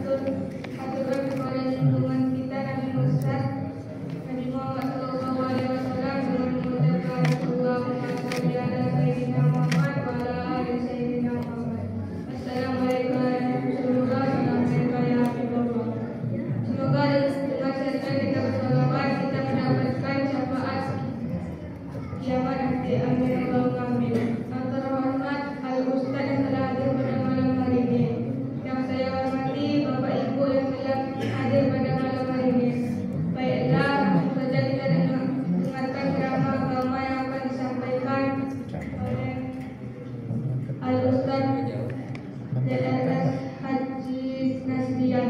aturan kepada lingkungan kita Nabi Musa Nabi Muhammad Sallallahu Alaihi Wasallam dengan mengucapkan Allahumma sholli ala Sayyidina Muhammad wa ala ali Sayyidina Muhammad. Assalamualaikum warahmatullahi wabarakatuh. Semoga dengan cara kita bersalawat kita mendapatkan syafaat kiamat nanti. Amin Allahumma amin. Yang terhormat Al Ustaz yang telah hadir pada malam hari ini. Yang saya hormati Bapak Ibu yang telah hadir pada malam hari ini. Baiklah, langsung saja kita dengarkan ceramah agama yang akan disampaikan oleh Al Ustaz DLS Haji Nasrian.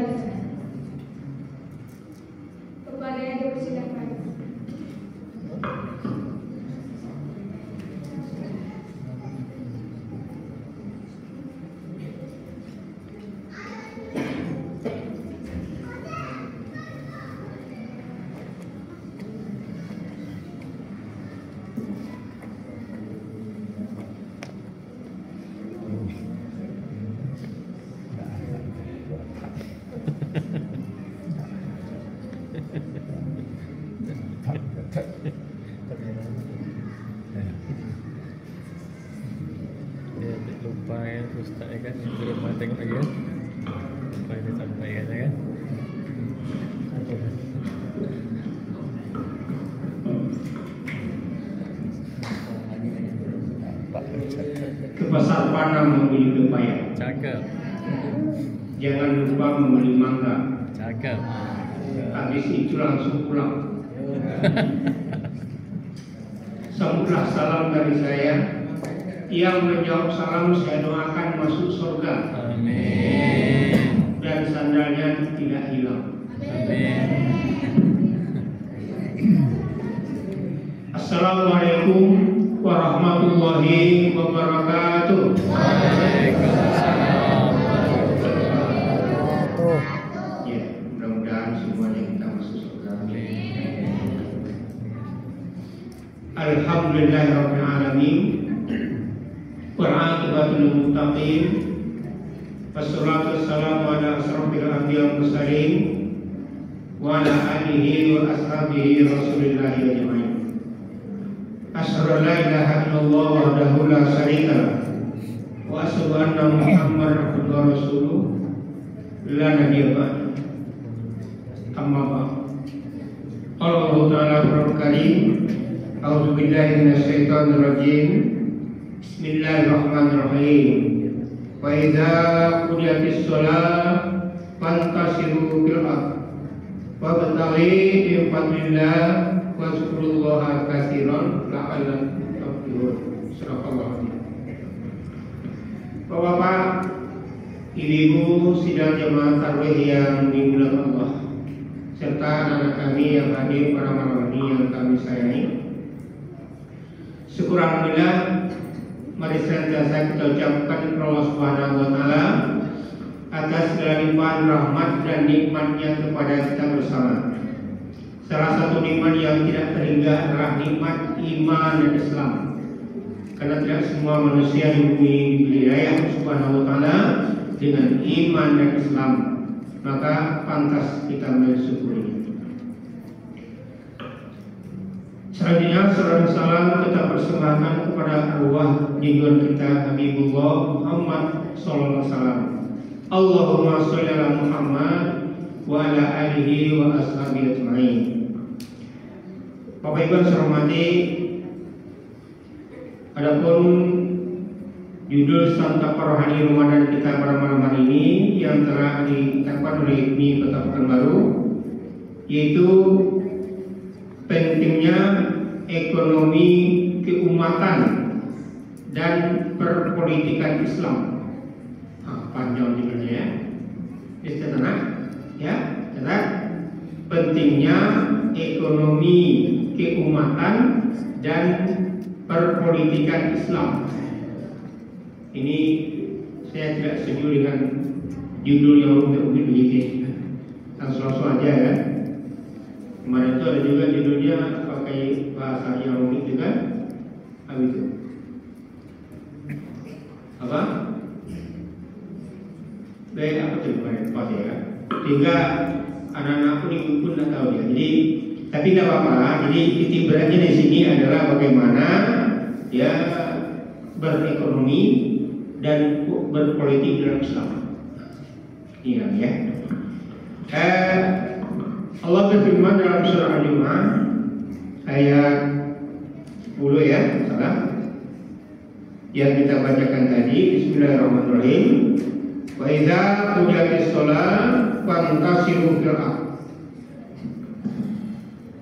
Kepada yang dipersilakan. Lupa ya Ustaz ya kan, belum pernah tengok lagi kan, apa yang disampaikan ya kan. Kepasar panah membeli pepaya. Cakep. Jangan lupa membeli mangga. Cakep. Habis itu langsung pulang. Sambutlah salam dari saya. Yang menjawab salam saya doakan masuk surga. Amin. Dan sandalnya tidak hilang. Amin. Assalamualaikum warahmatullahi wabarakatuh. Waalaikumsalam. Ya, mudah-mudahan semuanya kita masuk surga. Alhamdulillahirabbil alamin. Wa'aqibatul muttaqin. Wassalatu wassalamu ala asrofil anbiya wal mursalin wa ala alihi wa ashabihi rasulillahi ajma'in. Asyhadu an la ilaha illallah wahdahu la syarika lah wa asyhadu anna Muhammadar abduhu wa rasuluh la nabiyya ba'du. Amma ba'd. Allah Ta'ala berkarim. A'udzu billahi minasyaitonir rajim. Bismillahirrahmanirrahim. Wa idza qudiyatis shalah fantasiru fil ardh wabtaghi min fadlillah wazkurullaha katsiran la'allakum tuflihun. Subhanallah. Bapak-bapak, ibu-ibu sidang jemaah tarawih yang dimuliakan Allah, serta anak kami yang hadir pada malam ini yang kami sayangi. Syukur alhamdulillah, mari senantiasa kita ucapkan kepada Allah Subhanahu wa taala atas segala limpahan rahmat dan nikmatnya kepada kita bersama. Salah satu nikmat yang tidak terhingga adalah nikmat iman dan Islam. Karena tidak semua manusia di bumi diberi Allah Subhanahu wa taala dengan iman dan Islam, maka pantas kita mensyukurinya. Selanjutnya salam salam kita persembahkan kepada arwah junjungan kita Habibullah Muhammad sallallahu alaihi wasallam. Allahumma sholli ala Muhammad wa ala alihi wa ashabihi ajma'in. Bapak Ibu yang saya hormati, adapun judul santapan rohani Ramadan kita pada malam hari ini yang telah ditetapkan oleh IPMI Kota Pekanbaru, yaitu pentingnya ekonomi keumatan dan perpolitikan Islam. Panjang juga ya. Istilah ya, catat. Pentingnya ekonomi keumatan dan perpolitikan Islam. Ini saya tidak setuju dengan judul yang rumit-rumit begitu. Langsung aja ya. Kemarin itu ada juga judulnya pakai bahasa yang rumit juga. Apa itu? Apa? Baik apa tuh pas ya? Sehingga anak-anak pun nggak tahu ya. Jadi tapi nggak apa-apa. Jadi titik beratnya di sini adalah bagaimana ya berekonomi dan berpolitik dalam Islam. Iya ya. Allah berfirman dalam surah Al-Imran ayat 10 ya, salah. Yang kita bacakan tadi, Bismillahirrahmanirrahim. Wa idza qudiyatis shalah fantasiru fil ardh.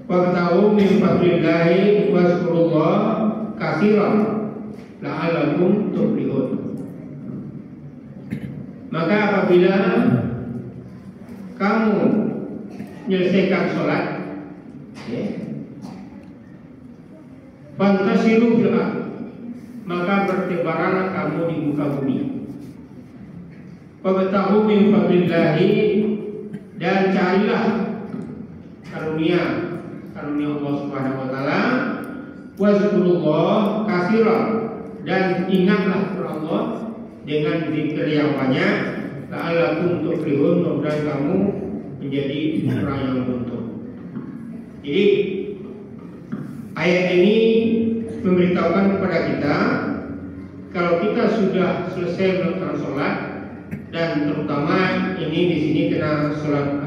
Wabtaghu min fadlillahi wazkurullaha katsiran la'allakum tuflihun. Maka apabila kamu menyelesaikan sholat, ya, fantasiru fil ardh, maka bertebaranlah kamu di muka bumi. Wabtaghu min fadlillahi, dan carilah karunia Allah Subhanahu wa taala, wazkurullah katsiran, dan ingatlah Allah dengan zikir yang banyak, la'allakum tuflihun, dan kamu menjadi orang yang beruntung. Jadi ayat ini memberitahukan kepada kita kalau kita sudah selesai melakukan sholat, dan terutama ini di sini kena sholat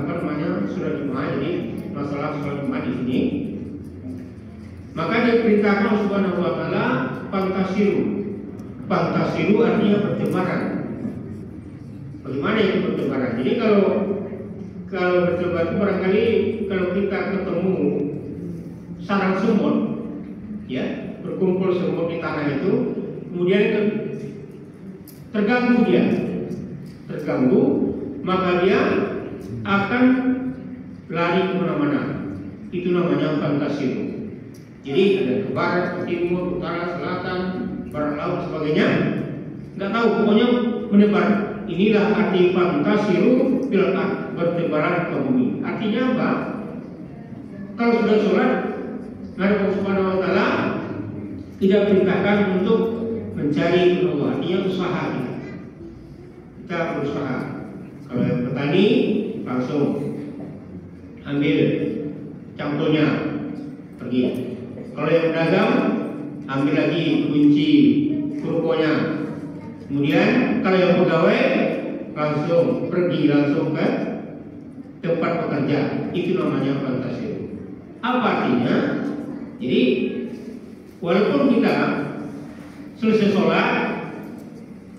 sholat Jumat, jadi masalah sholat Jumat di sini, maka diperintahkan Subhanahu wa taala fantasiru. Fantasiru artinya bertebaran. Bagaimana itu bertebaran? Jadi kalau bertebar itu barangkali kalau kita ketemu sarang semut, ya, berkumpul semut di tanah itu, kemudian terganggu, maka dia akan lari kemana-mana. Itu namanya fantasiru. Jadi ada ke barat, ke timur, utara, selatan, barat laut, sebagainya. Nggak tahu, pokoknya menebar. Inilah arti fantasiru fil ardh, bertebaran ke bumi. Artinya apa? Kalau sudah sholat, Allah Subhanahu wa taala tidak perintahkan untuk mencari Allah. Artinya usaha kita berusaha. Kalau yang petani langsung ambil cangkulnya, pergi. Kalau yang pedagang ambil lagi kunci kurponya. Kemudian kalau yang pegawai langsung pergi langsung ke tempat bekerja. Itu namanya fantasi. Apa artinya? Jadi walaupun kita selesai sholat,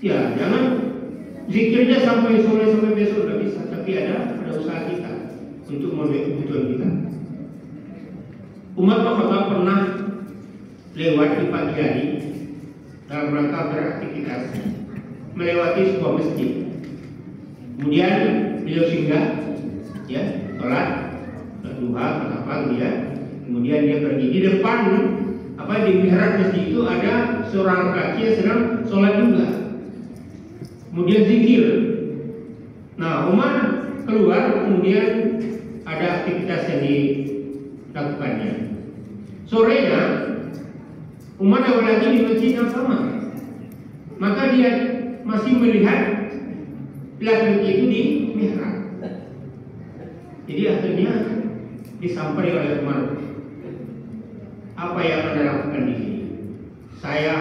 ya jangan zikirnya sampai sore sampai besok udah bisa, tapi ada usaha kita untuk memenuhi kebutuhan kita. Umar bin Khattab pernah lewat di pagi hari dalam rangka beraktivitas, melewati sebuah masjid. Kemudian beliau singgah, ya, sholat duha apa dia. Kemudian dia pergi di depan di mihrab masjid itu ada seorang laki yang sedang sholat juga. Kemudian zikir. Nah, Umar keluar, kemudian ada aktivitas yang dilakukannya. Sorenya Umar lagi di masjid yang sama. Maka dia masih melihat laki-laki itu di mihrab. Jadi akhirnya disampaikan oleh Umar, apa yang Anda lakukan di sini? Saya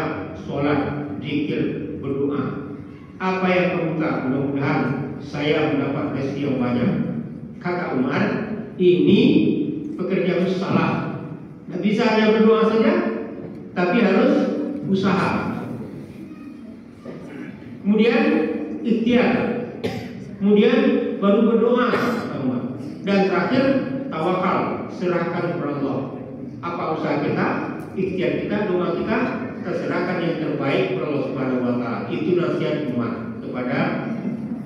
sholat, zikir, berdoa. Apa yang kamu minta? Mudah-mudahan saya mendapat rezeki yang banyak. Kata Umar, ini pekerjaan salah. Tidak bisa hanya berdoa saja, tapi harus usaha. Kemudian ikhtiar. Kemudian baru berdoa. Dan terakhir tawakal, serahkan kepada Allah. Apa usaha kita, ikhtiar kita, doa kita, terserahkan yang terbaik kepada Allah Subhanahu wa taala. Itu nasihat Umar kepada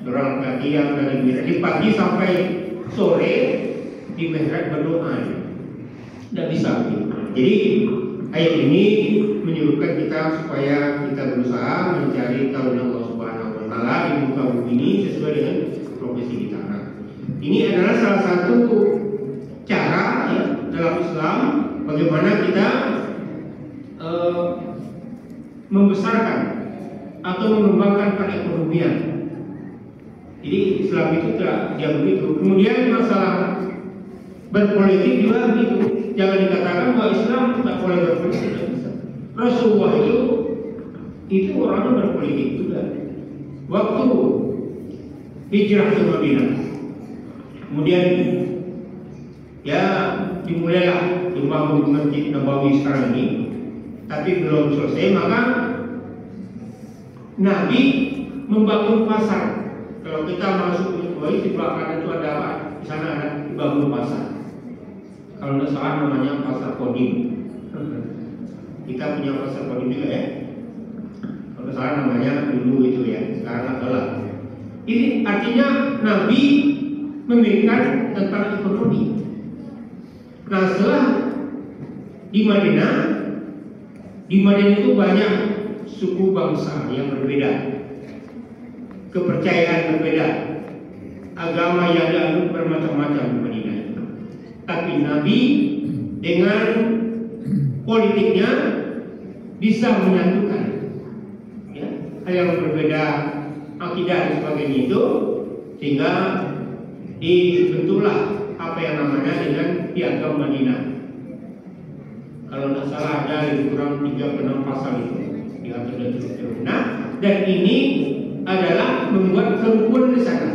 seorang laki yang dari pagi sampai sore di mihrab berdoa. Tidak bisa begitu. Jadi ayat ini menyuruhkan kita supaya kita berusaha mencari karunia Allah Subhanahu wa taala di muka bumi ini sesuai dengan profesi kita. Ini adalah salah satu cara ya, dalam Islam bagaimana kita membesarkan atau mengembangkan perekonomian. Jadi Islam itu tidak yang begitu. Kemudian masalah berpolitik juga begitu. Jangan dikatakan bahwa Islam tak boleh berpolitik. Rasulullah itu orangnya berpolitik juga. Waktu hijrah ke Madinah, kemudian ya dimulailah membangun Masjid Nabawi sekarang ini, tapi belum selesai. Maka Nabi membangun pasar. Kalau kita masuk ke Kuwait, di belakang itu ada apa? Di sana ada dibangun pasar. Kalau tidak salah namanya pasar Kodim. Kita punya pasar Kodim juga ya. Kalau tidak salah namanya dulu itu ya. Sekarang adalah. Ini artinya Nabi memikirkan tentang ekonomi. Nah setelah di Madinah itu banyak suku bangsa yang berbeda, kepercayaan berbeda, agama yang dianut bermacam-macam di Madinah. Tapi Nabi dengan politiknya bisa menyatukan ya, hal yang berbeda, akidah dan sebagainya itu, sehingga dibentuklah apa yang namanya dengan Piagam Madinah. Kalau tidak salah ada lebih kurang 3-6 pasal itu diatur dan seterusnya. Dan ini adalah membuat kerukunan di sana.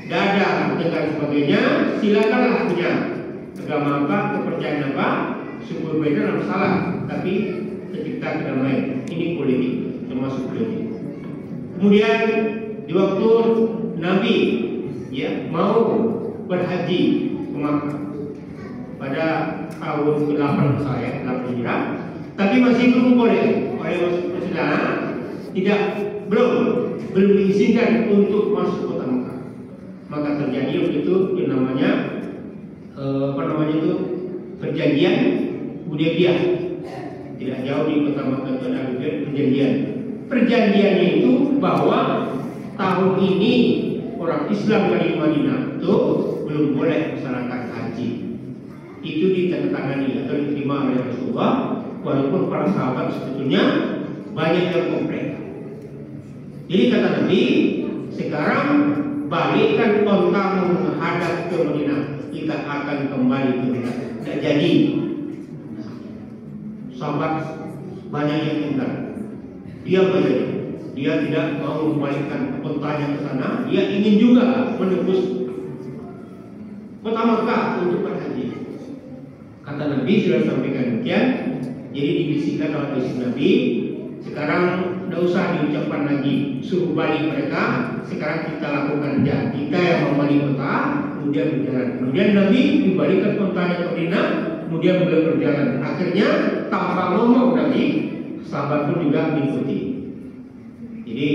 Dada dan sebagainya, silakanlah punya agama apa, kepercayaan apa, suku berbeda tidak masalah, tapi tercipta kedamaian. Ini politik, termasuk politik. Kemudian di waktu Nabi ya mau berhaji ke Makkah pada tahun ke-8 saya, 8 Hijrah, tapi masih belum boleh oleh Rasulullah, belum diizinkan untuk masuk kota Makkah. Maka terjadi waktu itu yang namanya perjanjian Hudaybiyah. Tidak jauh di kota Makkah itu ada perjanjian. Perjanjiannya itu bahwa tahun ini orang Islam dari Madinah itu belum boleh melaksanakan haji. Itu ditandatangani atau diterima oleh Rasulullah, walaupun para sahabat sebetulnya banyak yang komplain. Jadi kata Nabi, sekarang balikkan ontamu menghadap ke Madinah, kita akan kembali ke Madinah. Tidak jadi. Sahabat banyak yang tinggal. Dia berjaya. Dia tidak mau membalikkan ontanya ke sana. Dia ingin juga menembus kota Makkah untuk berhaji. Kata Nabi sudah sampaikan demikian. Jadi dibisikkan oleh Nabi. Sekarang tidak usah diucapkan lagi, suruh balik mereka. Sekarang kita lakukan aja. Kita yang membalik kota, kemudian berjalan. Kemudian Nabi membalikkan ontanya ke Madinah, kemudian beliau berjalan. Akhirnya tanpa ngomong Nabi, sahabat pun juga mengikuti. Jadi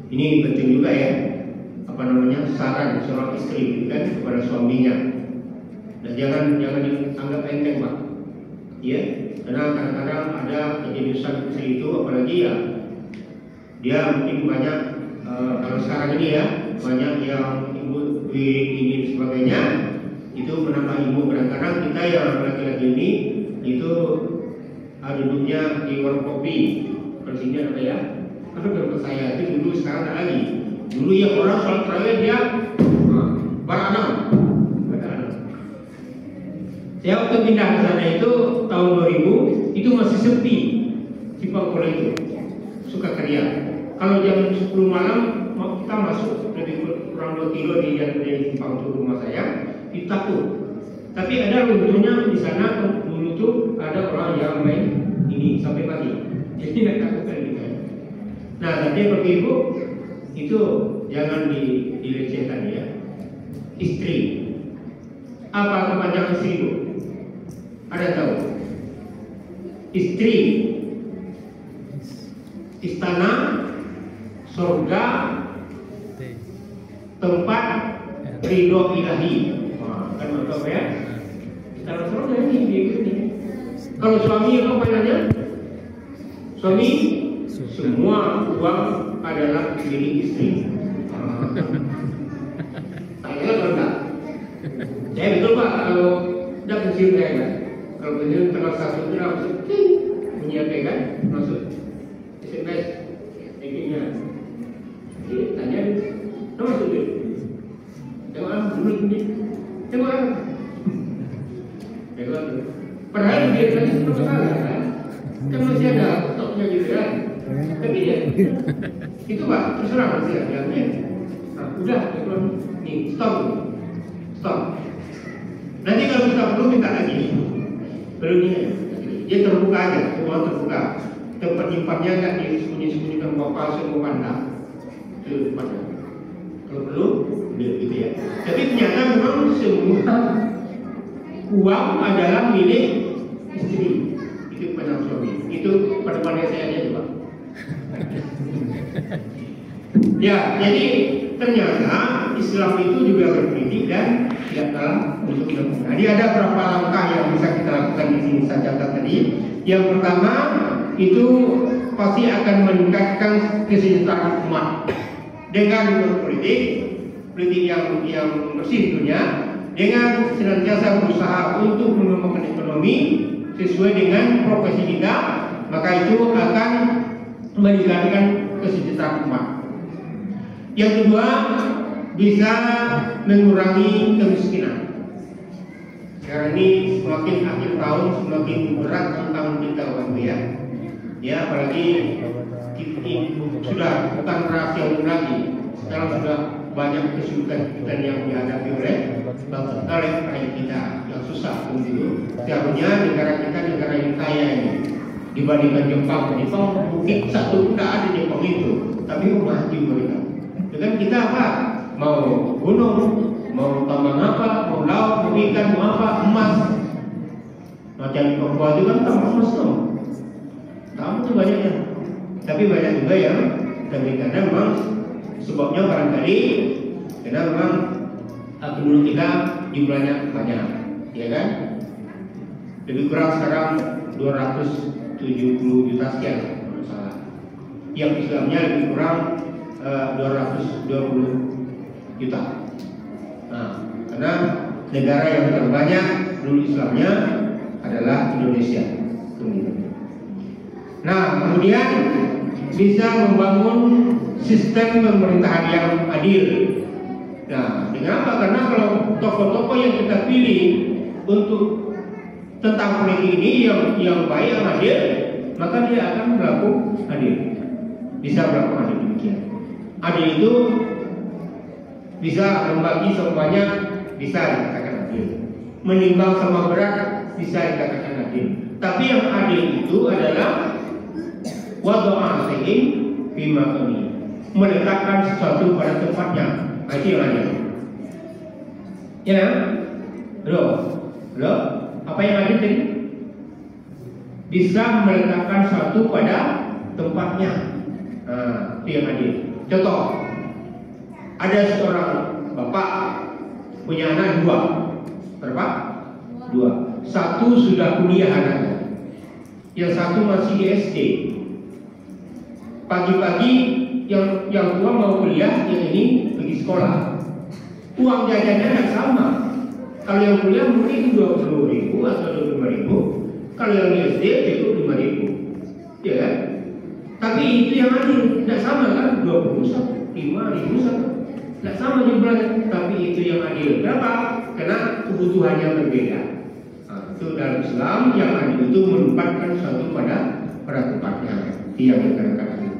ini penting juga ya, saran seorang istri kan kepada suaminya. Dan jangan dianggap enteng Pak. Ya, karena kadang-kadang ada kejeniusan istri itu, apalagi ya dia mungkin banyak kalau sekarang ini ya banyak yang ibu ini sebagainya itu menambah ilmu. Kadang-kadang kita yang laki-laki ini itu duduknya di warung kopi, persingnya apa ya? Karena menurut saya itu dulu, sekarang ada lagi. Dulu yang orang sholat tarawih dia baranam. Saya waktu pindah ke sana itu tahun 2000 itu masih sepi Simpang Kola itu, Sukakarya. Kalau jam 10 malam kita masuk lebih kurang 2 kilo di Simpang itu rumah saya, ditakut. Tapi ada runtuhnya di sana dulu tuh ada orang yang main ini sampai pagi. Jadi tidak takutkan gitu. Nah, tadi bagi ibu itu jangan dilecehkan ya. Istri. Apa kepanjangan istri ibu? Ada tahu? Istri, istana, surga, tempat ridho ilahi. Kan betul ya? Istana surga ini. Kalau suami apa namanya? Suami semua uang adalah milik istri. Tanya kalau enggak? Saya betul Pak, kalau tidak pensiun saya kan. Kalau pensiun tanggal 1 itu langsung menyiapkan kan, masuk SMS, bankingnya. Jadi tanya, masuk itu. dia. Tengok kan? Tengok tu. Padahal dia tadi bersalah kan? Kan masih ada stoknya juga kan? Tapi dia itu Pak, terserah masih ada. Nah, udah, nih stop. Nanti kalau kita perlu minta lagi. Perlu ni, dia terbuka aja, semua terbuka. Tempat nyimpannya nggak disembunyi-sembunyikan bapak semua pandang. Itu pandang. Kalau perlu, gitu ya. Tapi ternyata memang semua uang adalah milik istri. Itu pada suami. Itu pada pandai saya aja Pak. Ya, jadi ternyata Islam itu juga berprinsip dan tidak kalah untuk sempurna. Jadi ada beberapa langkah yang bisa kita lakukan di sini saya catat tadi. Yang pertama itu pasti akan meningkatkan kesejahteraan umat dengan politik yang bersih tentunya, dengan senantiasa berusaha untuk mengembangkan ekonomi sesuai dengan profesi kita, maka itu akan meningkatkan kesejahteraan umat. Yang kedua, bisa mengurangi kemiskinan. Sekarang ini semakin akhir tahun semakin berat tentang kita waktu ya. Ya, apalagi sudah bukan rahasia umum lagi. Sekarang sudah banyak kesulitan yang dihadapi oleh rakyat kita yang susah begitu. Seharusnya negara kita negara yang kaya ini dibandingkan Jepang. Jepang mungkin satu tidak ada Jepang itu, tapi maju mereka. Dengan kita apa? Mau gunung, mau tambang apa, mau laut, mau ikan, mau apa, emas. Macam Papua itu kan tambang emas tuh. Tahu tuh banyaknya. Tapi banyak juga yang kadang-kadang memang sebabnya barangkali karena memang penduduk kita jumlahnya banyak, ya kan? Lebih kurang sekarang 270 juta sekian, salah. Yang Islamnya lebih kurang 220 juta. Nah, karena negara yang terbanyak dulu Islamnya adalah Indonesia. Nah, kemudian bisa membangun sistem pemerintahan yang adil. Nah, dengan apa? Karena kalau tokoh-tokoh yang kita pilih untuk tentang politik ini yang baik, yang adil, maka dia akan berlaku adil. Bisa berlaku adil demikian. Adil itu bisa membagi semuanya, bisa dikatakan adil. Menimbang sama berat, bisa dikatakan adil. Tapi yang adil itu adalah wadu'a sehing bima kami, meletakkan sesuatu pada tempatnya. Itu yang adil. Ya, loh, apa yang adil tadi? Bisa meletakkan sesuatu pada tempatnya. Nah, itu yang adil. Contoh, ada seorang bapak punya anak dua. Berapa? Dua. Satu sudah kuliah anaknya, yang satu masih di SD. Pagi-pagi yang tua mau kuliah, yang ini pergi sekolah. Uang jajannya tidak sama. Kalau yang kuliah mungkin 20.000 atau 25.000. Kalau yang di SD cukup 5.000. Ya kan? Tapi itu yang adil, tidak sama kan? 20 5.000 satu. Tidak sama jumlahnya, tapi itu yang adil. Kenapa? Karena kebutuhannya berbeda. Nah, itu dalam Islam yang adil itu menempatkan sesuatu pada tempatnya. Yang dikatakan adil.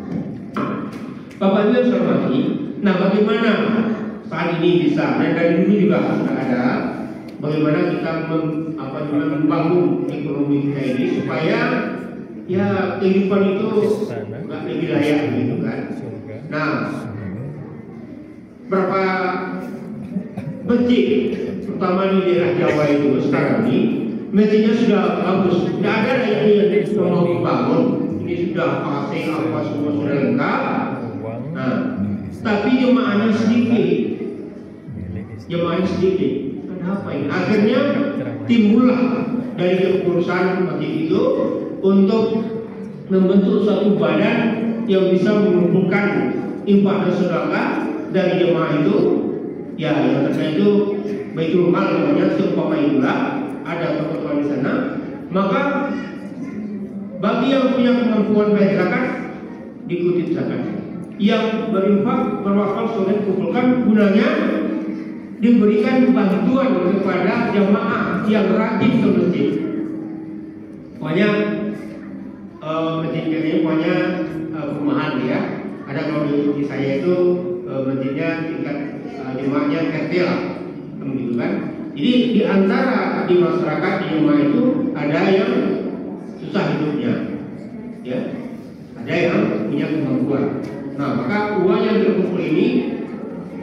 Bapak Ibu yang saya hormati, nah bagaimana saat ini bisa, dan dari dulu juga sudah ada, bagaimana kita membangun ekonomi kita ini supaya ya kehidupan itu nggak lebih layak gitu kan. Nah, berapa masjid, terutama di daerah Jawa itu sekarang ini masjidnya sudah bagus, tidak ada lagi yang mau dibangun. Ini sudah pasir apa semua sudah lengkap. Nah, tapi jemaahnya sedikit. Ada apa ini? Akhirnya timbullah dari kepengurusan masjid itu untuk membentuk suatu badan yang bisa mengumpulkan infak dan sedekah dari jemaah itu. Ya, yang terkait itu Baitul Mal namanya, seumpama itulah ada tokoh-tokoh di sana. Maka bagi yang punya kemampuan bayar zakat, diikuti zakat. Yang berinfak berwakaf soleh kumpulkan, gunanya diberikan bantuan kepada jamaah yang rajin ke masjid. Pokoknya masjid ini pokoknya perumahan ya. Ada kalau di saya itu masjidnya tingkat jemaahnya RT lah, begitu kan. Jadi di antara di masyarakat di jemaah itu ada yang susah hidupnya, ya, ada yang punya kemampuan. Nah, maka uang yang terkumpul ini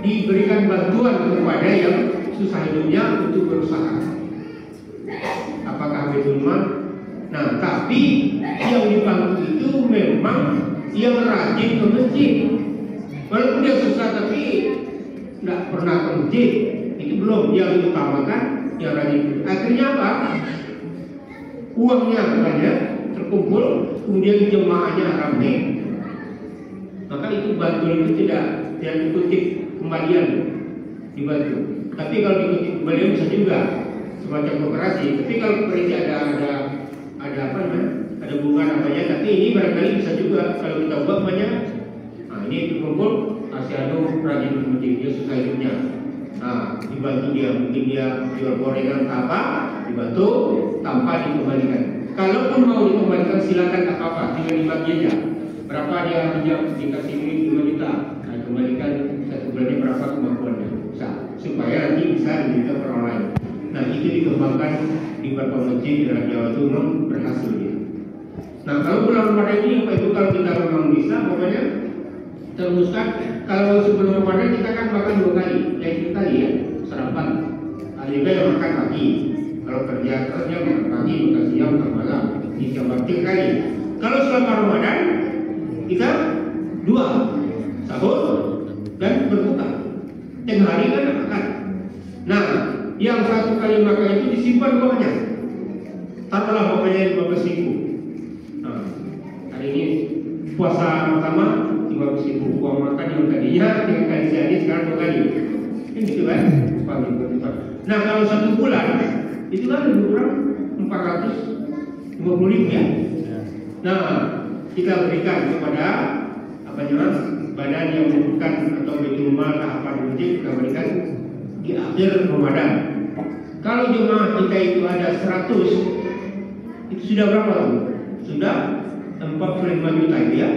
diberikan bantuan kepada yang susah hidupnya untuk berusaha. Apakah Baitul Mal? Nah, tapi yang dibantu itu memang yang rajin ke masjid. Walaupun dia susah tapi nggak pernah ke masjid, itu belum yang diutamakan yang rajin. Akhirnya apa? Uangnya banyak terkumpul, kemudian jemaahnya ramai. Maka itu bantuan itu tidak dikutip kembalian dibantu. Tapi kalau dikutip kembalian bisa juga semacam kooperasi. Tapi kalau kooperasi ada apa namanya? Ada bunga namanya. Tapi ini barangkali bisa juga kalau kita buat banyak. Nah, ini terkumpul kasih rajin masjid, dia susah hidupnya. Nah, dibantu dia, mungkin dia jual gorengan apa, dibantu tanpa dikembalikan. Kalaupun mau dikembalikan silakan, tak apa-apa, tinggal dibagi aja. Berapa dia pinjam, dikasih duit 5 juta, nah kembalikan satu bulannya berapa kemampuannya, supaya nanti bisa diberikan ke orang lain. Nah, itu dikembangkan di beberapa masjid di dalam Jawa itu memang berhasil dia. Nah, kalau bulan Ramadan ini apa itu kalau kita memang bisa, pokoknya teruskan. Kalau sebelum Ramadan kita kan makan 2 kali, yaitu tadi ya, sarapan. Ada juga yang makan pagi. Kalau kerja makan pagi, makan siang, makan malam. Ini jam 3 kali. Kalau selama Ramadan kita 2, sahur dan berbuka. Tengah hari kan makan. Nah, yang 1 kali makan itu disimpan uangnya. Taruhlah pokoknya 15.000. Nah, hari ini puasa pertama 15.000, uang makan yang tadinya 3 kali sehari sekarang 2 kali. Ini gitu kan? Nah, kalau 1 bulan itu kan lebih kurang 450.000 ya. Nah, kita berikan kepada badan yang membutuhkan atau Baitul Mal tahapan wajib, kita berikan di akhir Ramadan. Kalau jemaah kita itu ada 100, itu sudah berapa tuh? Sudah 45 juta ya.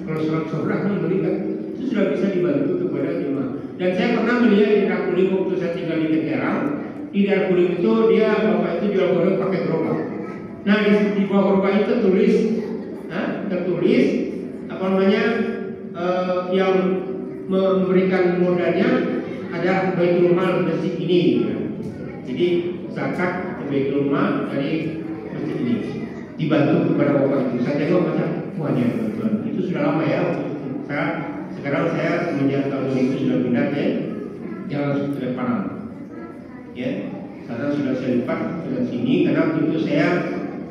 Kalau 100 orang memberikan, itu sudah bisa dibantu kepada jemaah. Dan saya pernah melihat di daerah Kulim waktu saya tinggal di Tegerang. Di daerah Kulim itu dia bapak itu jual goreng pakai gerobak. Nah, di bawah gerobak itu tertulis apa namanya yang memberikan modalnya ada Baitul Mal masjid ini. Jadi zakat Baitul Mal dari masjid ini dibantu kepada bapak itu. Saya tengok macam banyak bantuan. Itu sudah lama ya. Sekarang saya semenjak tahun itu sudah pindah ke Jalan Sudut Panang. Ya, karena sudah saya lipat ke sini karena itu saya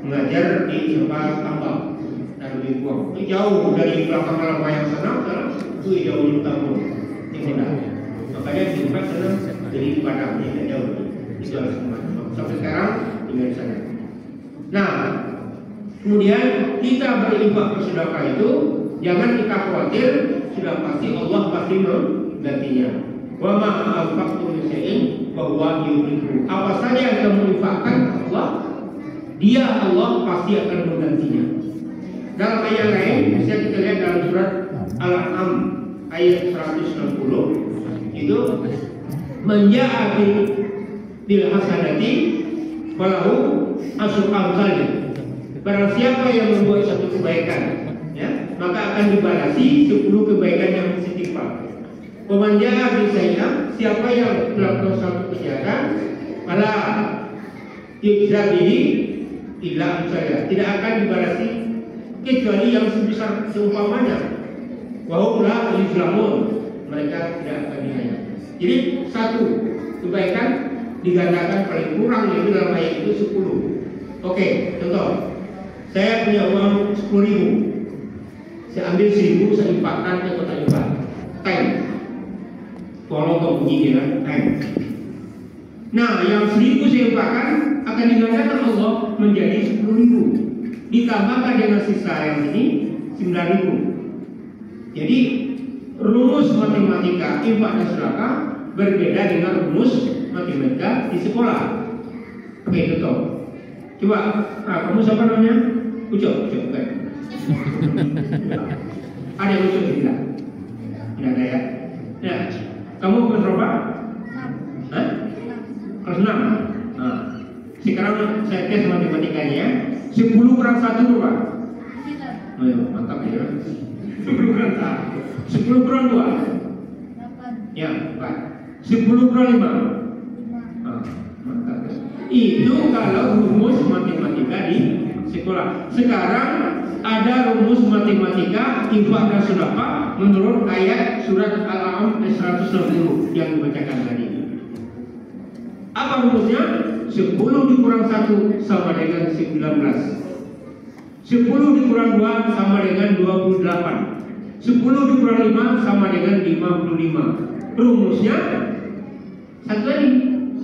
mengajar di tempat tambang dan lebih buang. Jauh dari belakang lama yang sana, itu jauh di Tambun. Makanya di tempat sana dari Padang, tidak jauh. Itu harus sampai sekarang tinggal di sana. Nah, kemudian kita berinfak bersedekah itu jangan kita khawatir, sudah pasti Allah pasti menggantinya. Wa ma anfaqtum min shay'in fa huwa yukhlifu. Apa saja yang kamu infakkan Allah, dia Allah pasti akan menggantinya. Dalam ayat lain bisa kita lihat dalam surat Al-An'am ayat 160 itu menja'ati bil hasanati falahu asyru amsalih. Barang siapa yang membuat satu kebaikan, ya, maka akan dibalasi 10 kebaikan yang setimpal. Pemanjaa bisanya, siapa yang melakukan satu kejahatan, malah yujzabihi illa saya, tidak akan dibalasi kecuali yang sebesar seumpamanya. Wahum la yuzlamun, mereka tidak akan dianiaya. Jadi 1 kebaikan digandakan paling kurang, yaitu dalam ayat itu 10. Oke, contoh. Saya punya uang 10.000, saya ambil 1.000, saya infakkan ke kota Jombang. Time, tolong kau bunyi kan, time. Nah, yang 1.000 saya infakkan akan digandakan Allah menjadi 10.000, ditambahkan dengan sisa yang ini 9.000. Jadi rumus matematika infak dan sedekah berbeda dengan rumus matematika di sekolah. Oke, contoh. Coba, kamu siapa namanya? Ucok, kan? Ada yang Ucok tidak? Tidak ada ya? Ya. Kamu kelas berapa? Hah? Kelas 6. Nah, sekarang saya tes matematikanya. 10 kurang 1 berapa? Oh, ya, mantap ya. 10 kurang 1. 10 kurang 2. 8. Ya, 4. 10 kurang 5. Mantap. Itu kalau rumus matematika di sekolah. Sekarang ada rumus matematika infak dan sedekah menurut ayat surat Al-An'am 160 yang dibacakan tadi. Apa rumusnya? 10 dikurang 1 sama dengan 19. 10 dikurang 2 sama dengan 28. 10 dikurang 5 sama dengan 55. Rumusnya satu tadi.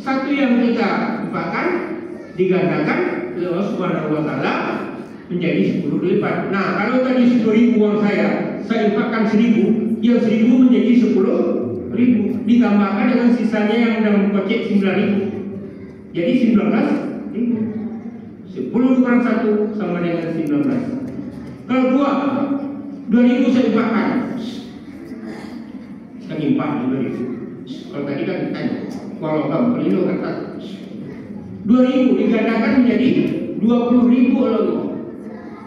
Satu yang kita infakkan digandakan oleh Allah Subhanahu wa taala menjadi 10 lipat. Nah, kalau tadi 10.000 uang saya infakkan 1.000, yang 1.000 menjadi 10.000 ditambahkan dengan sisanya yang dalam kocek 9.000. Jadi 19.000. 10 kurang 1 sama dengan 19. Kalau 2.000 saya infakkan. Kita infak 2.000. Kalau tadi kan ditanya, kalau kamu pelindung kata 2.000 digandakan menjadi 20.000 Allah.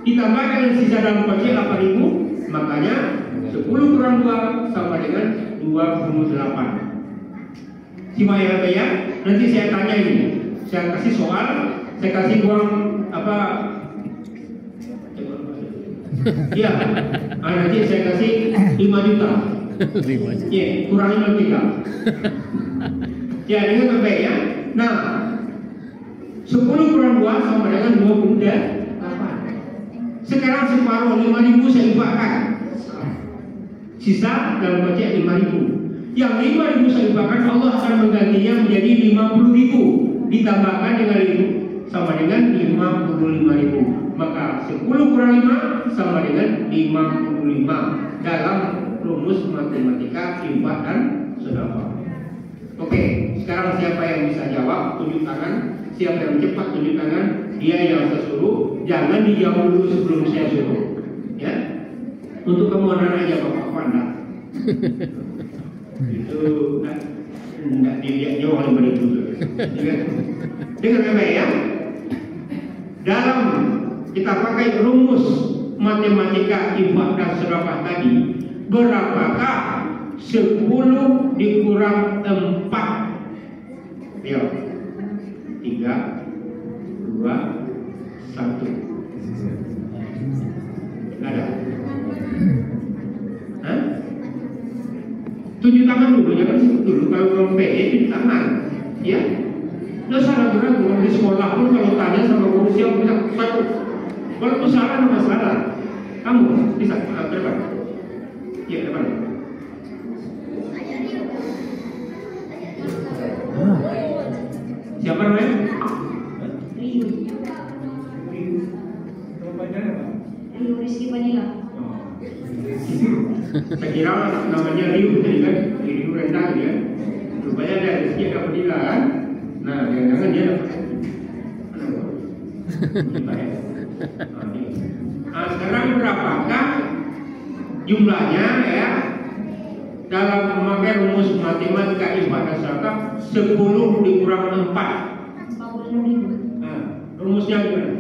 Ditambah dengan sisa dalam kocek 8.000, makanya 10 kurang 2 sama dengan 28. Simak ya, nanti saya tanya ini, saya kasih soal, saya kasih uang apa? Ya, nanti saya kasih 5 juta. 5 juta. Ya, kurangi 3. Ya, dengan baik ya. Nah, 10 kurang 2 sama dengan 28. Sekarang separuh 5.000 saya infakkan. Sisa dalam kocek 5.000. Yang 5.000 saya infakkan, Allah akan menggantinya menjadi 50.000 ditambahkan dengan 1.000 sama dengan 55.000. Maka 10 kurang 5 sama dengan 55 dalam rumus matematika infak dan sedekah. Oke, sekarang siapa yang bisa jawab? Tunjuk tangan. Siapa yang cepat tunjuk tangan? Dia yang saya suruh. Jangan dijawab dulu sebelum saya suruh. Ya, untuk kamu anak aja bapak pandang. Itu tidak dilihat jauh oleh mereka. Dengan ya. Dalam kita pakai rumus matematika infak dan sedekah tadi, berapakah 10 dikurang 4? Ayo, 3, 2, 1. Ada? Hah? Tunjuk tangan dulu, jangan sebut dulu. Kalau belum pede, tunjuk tangan. Ya? Nggak salah ragu di sekolah pun kalau tanya sama guru siapa bisa satu. Kalau salah nggak masalah. Kamu bisa ke depan. Iya, ke depan. Siapa namanya? Rio. Rizky Manila. Saya kira namanya Rio tadi kan, Rio rendah ya. Rupanya ada Rizky ada Manila kan. Nah, jangan-jangan dia dapat. Nah, sekarang berapakah jumlahnya ya? Dalam memakai rumus matematika infak dan sedekah 10 dikurang 4. 46.000. Nah, rumusnya gimana?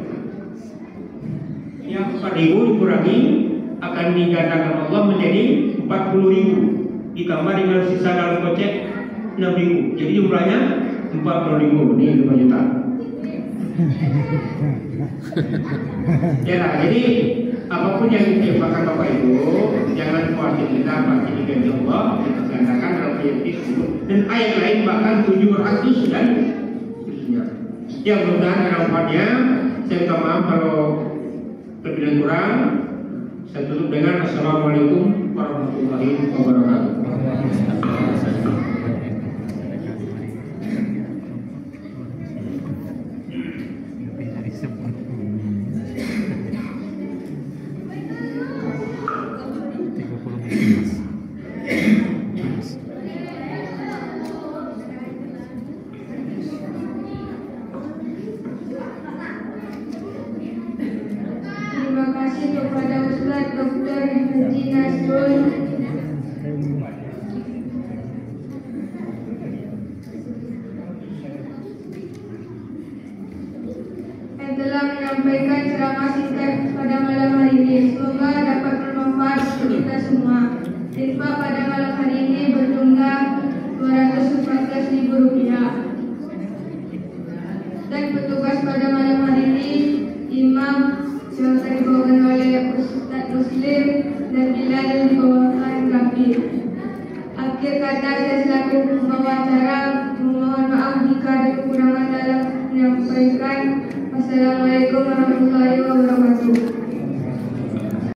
Yang 4.000 dikurangi akan digandakan Allah menjadi 40.000 ditambah dengan sisa dalam kocek 6.000. Jadi jumlahnya 40.000. Ini 5 juta. Ya lah, jadi apapun yang diinfakkan Bapak Ibu, jangan khawatir, kita pasti diganti Allah, kita gandakan dalam ayat itu dan ayat lain bahkan 700 dan seterusnya. Ya, mudah-mudahan ada manfaatnya. Saya minta maaf kalau lebih dan kurang. Saya tutup dengan Assalamualaikum warahmatullahi wabarakatuh. menyampaikan ceramah singkat pada malam hari ini. Semoga dapat bermanfaat untuk kita semua. Infak pada malam hari ini berjumlah Rp214.000. Dan petugas pada malam hari ini Imam yang akan dibawakan oleh Ustaz Muslim dan Bilal yang dibawakan Kafir. Akhir kata saya selaku pembawa acara memohon maaf jika ada kekurangan dalam menyampaikan. Wassalamualaikum warahmatullahi wabarakatuh.